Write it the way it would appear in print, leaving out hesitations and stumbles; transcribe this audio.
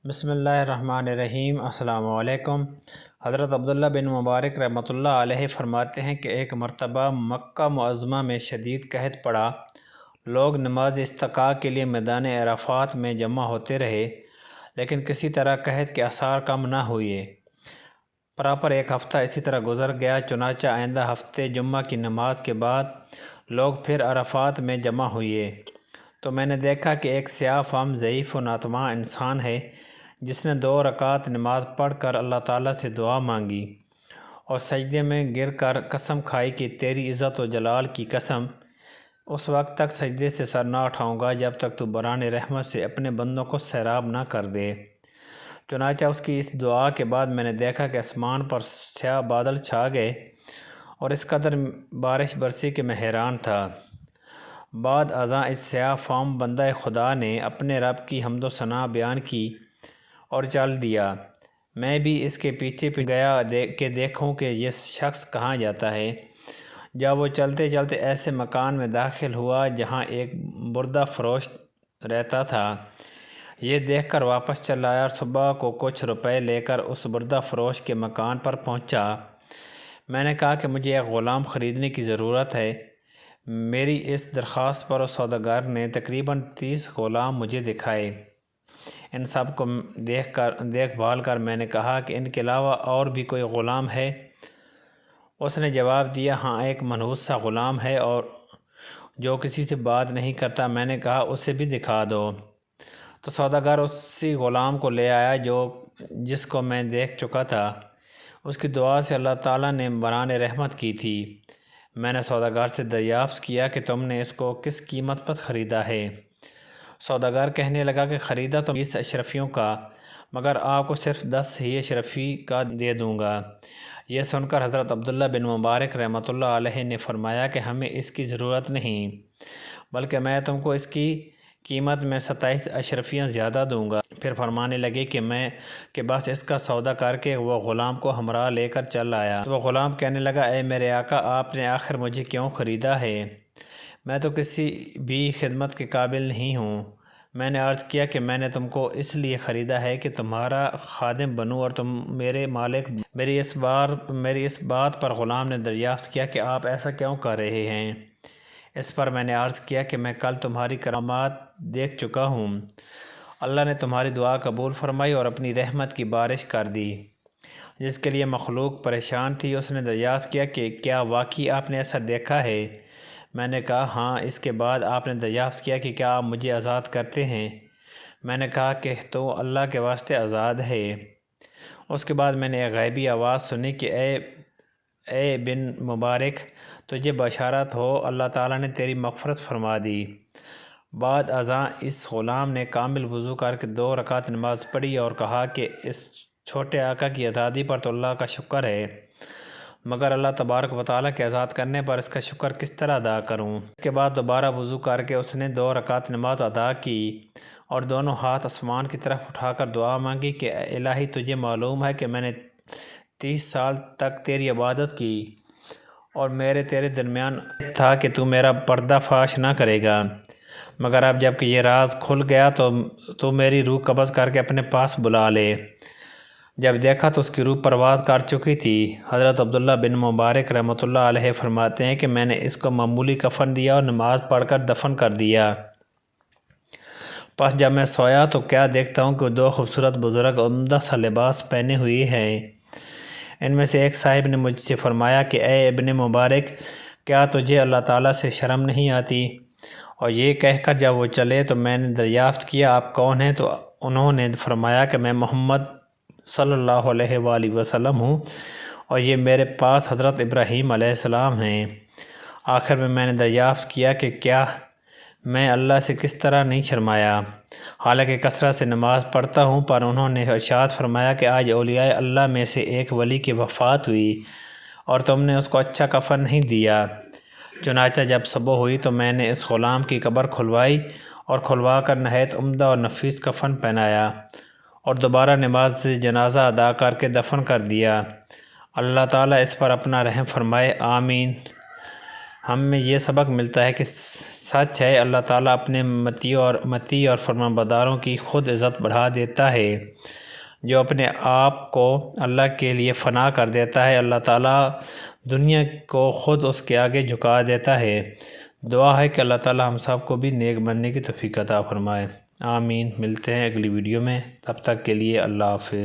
بسم اللہ الرحمن الرحیم۔ السلام علیکم۔ حضرت عبداللہ بن مبارک رحمۃ اللہ علیہ فرماتے ہیں کہ ایک مرتبہ مکہ معظمہ میں شدید قحط پڑا۔ لوگ نماز استسقاء کے لیے میدان عرفات میں جمع ہوتے رہے، لیکن کسی طرح قحط کے آثار کم نہ ہوئے۔ پراپر ایک ہفتہ اسی طرح گزر گیا۔ چنانچہ آئندہ ہفتے جمعہ کی نماز کے بعد لوگ پھر عرفات میں جمع ہوئے تو میں نے دیکھا کہ ایک سیاہ فام ضعیف و ناتواں انسان ہے جس نے 2 رکعت نماز پڑھ کر اللہ تعالیٰ سے دعا مانگی اور سجدے میں گر کر قسم کھائی کہ تیری عزت و جلال کی قسم، اس وقت تک سجدے سے سر نہ اٹھاؤں گا جب تک تو بران رحمت سے اپنے بندوں کو سیراب نہ کر دے۔ چنانچہ اس کی اس دعا کے بعد میں نے دیکھا کہ آسمان پر سیاہ بادل چھا گئے اور اس قدر بارش برسی کہ میں حیران تھا۔ بعد ازاں اس سیاہ فام بندہ خدا نے اپنے رب کی حمد و ثنا بیان کی اور چل دیا۔ میں بھی اس کے پیچھے گیا کہ دیکھوں کہ یہ شخص کہاں جاتا ہے۔ جب وہ چلتے چلتے ایسے مکان میں داخل ہوا جہاں ایک بردہ فروش رہتا تھا، یہ دیکھ کر واپس چل آیا اور صبح کو کچھ روپے لے کر اس بردہ فروش کے مکان پر پہنچا۔ میں نے کہا کہ مجھے ایک غلام خریدنے کی ضرورت ہے۔ میری اس درخواست پر اس سوداگر نے تقریباً 30 غلام مجھے دکھائے۔ ان سب کو دیکھ بھال کر میں نے کہا کہ ان کے علاوہ اور بھی کوئی غلام ہے؟ اس نے جواب دیا، ہاں، ایک منحوس سا غلام ہے اور جو کسی سے بات نہیں کرتا۔ میں نے کہا اسے بھی دکھا دو۔ تو سوداگر اسی غلام کو لے آیا جس کو میں دیکھ چکا تھا۔ اس کی دعا سے اللہ تعالیٰ نے بران رحمت کی تھی۔ میں نے سوداگر سے دریافت کیا کہ تم نے اس کو کس قیمت پر خریدا ہے؟ سوداگر کہنے لگا کہ خریدا تو 20 اشرفیوں کا، مگر آپ کو صرف 10 ہی اشرفی کا دے دوں گا۔ یہ سن کر حضرت عبداللہ بن مبارک رحمۃ اللہ علیہ نے فرمایا کہ ہمیں اس کی ضرورت نہیں، بلکہ میں تم کو اس کی قیمت میں 27 اشرفیاں زیادہ دوں گا۔ پھر فرمانے لگے کہ بس اس کا سودا کر کے وہ غلام کو ہمراہ لے کر چل آیا۔ تو وہ غلام کہنے لگا، اے میرے آقا، آپ نے آخر مجھے کیوں خریدا ہے؟ میں تو کسی بھی خدمت کے قابل نہیں ہوں۔ میں نے عرض کیا کہ میں نے تم کو اس لیے خریدا ہے کہ تمہارا خادم بنوں اور تم میرے مالک بنو۔ میری اس بات پر غلام نے دریافت کیا کہ آپ ایسا کیوں کر رہے ہیں؟ اس پر میں نے عرض کیا کہ میں کل تمہاری کرامات دیکھ چکا ہوں۔ اللہ نے تمہاری دعا قبول فرمائی اور اپنی رحمت کی بارش کر دی جس کے لیے مخلوق پریشان تھی۔ اس نے دریافت کیا کہ کیا واقعی آپ نے ایسا دیکھا ہے؟ میں نے کہا ہاں۔ اس کے بعد آپ نے دریافت کیا کہ کیا آپ مجھے آزاد کرتے ہیں؟ میں نے کہا کہ تو اللہ کے واسطے آزاد ہے۔ اس کے بعد میں نے ایک غیبی آواز سنی کہ اے بن مبارک، تجھے بشارت ہو، اللہ تعالیٰ نے تیری مغفرت فرما دی۔ بعد ازاں اس غلام نے کامل وضو کر کے 2 رکعت نماز پڑھی اور کہا کہ اس چھوٹے آقا کی آزادی پر تو اللہ کا شکر ہے، مگر اللہ تبارک و تعالیٰ کے آزاد کرنے پر اس کا شکر کس طرح ادا کروں؟ اس کے بعد دوبارہ وضو کر کے اس نے 2 رکعت نماز ادا کی اور دونوں ہاتھ آسمان کی طرف اٹھا کر دعا مانگی کہ اے الہی، تجھے معلوم ہے کہ میں نے 30 سال تک تیری عبادت کی اور تیرے درمیان تھا کہ تو میرا پردہ فاش نہ کرے گا، مگر اب جب کہ یہ راز کھل گیا تو میری روح قبض کر کے اپنے پاس بلا لے۔ جب دیکھا تو اس کی روح پرواز کر چکی تھی۔ حضرت عبداللہ بن مبارک رحمۃ اللہ علیہ فرماتے ہیں کہ میں نے اس کو معمولی کفن دیا اور نماز پڑھ کر دفن کر دیا۔ پس جب میں سویا تو کیا دیکھتا ہوں کہ 2 خوبصورت بزرگ عمدہ سا لباس پہنے ہوئے ہیں۔ ان میں سے ایک صاحب نے مجھ سے فرمایا کہ اے ابن مبارک، کیا تجھے اللہ تعالیٰ سے شرم نہیں آتی؟ اور یہ کہہ کر جب وہ چلے تو میں نے دریافت کیا آپ کون ہیں؟ تو انہوں نے فرمایا کہ میں محمد صلی اللہ علیہ وآلہ وسلم ہوں اور یہ میرے پاس حضرت ابراہیم علیہ السلام ہیں۔ آخر میں نے دریافت کیا کہ کیا میں اللہ سے کس طرح نہیں شرمایا، حالانکہ کثرت سے نماز پڑھتا ہوں؟ پر انہوں نے ارشاد فرمایا کہ آج اولیاء اللہ میں سے ایک ولی کی وفات ہوئی اور تم نے اس کو اچھا کفن نہیں دیا۔ چنانچہ جب صبح ہوئی تو میں نے اس غلام کی قبر کھلوائی اور کھلوا کر نہایت عمدہ اور نفیس کفن پہنایا اور دوبارہ نماز جنازہ ادا کر کے دفن کر دیا۔ اللہ تعالیٰ اس پر اپنا رحم فرمائے، آمین۔ ہم میں یہ سبق ملتا ہے کہ سچ ہے اللہ تعالیٰ اپنے متی اور فرمانبرداروں کی خود عزت بڑھا دیتا ہے۔ جو اپنے آپ کو اللہ کے لیے فنا کر دیتا ہے اللہ تعالیٰ دنیا کو خود اس کے آگے جھکا دیتا ہے۔ دعا ہے کہ اللہ تعالیٰ ہم سب کو بھی نیک بننے کی توفیق عطا فرمائے۔ آمین۔ ملتے ہیں اگلی ویڈیو میں، تب تک کے لیے اللہ حافظ۔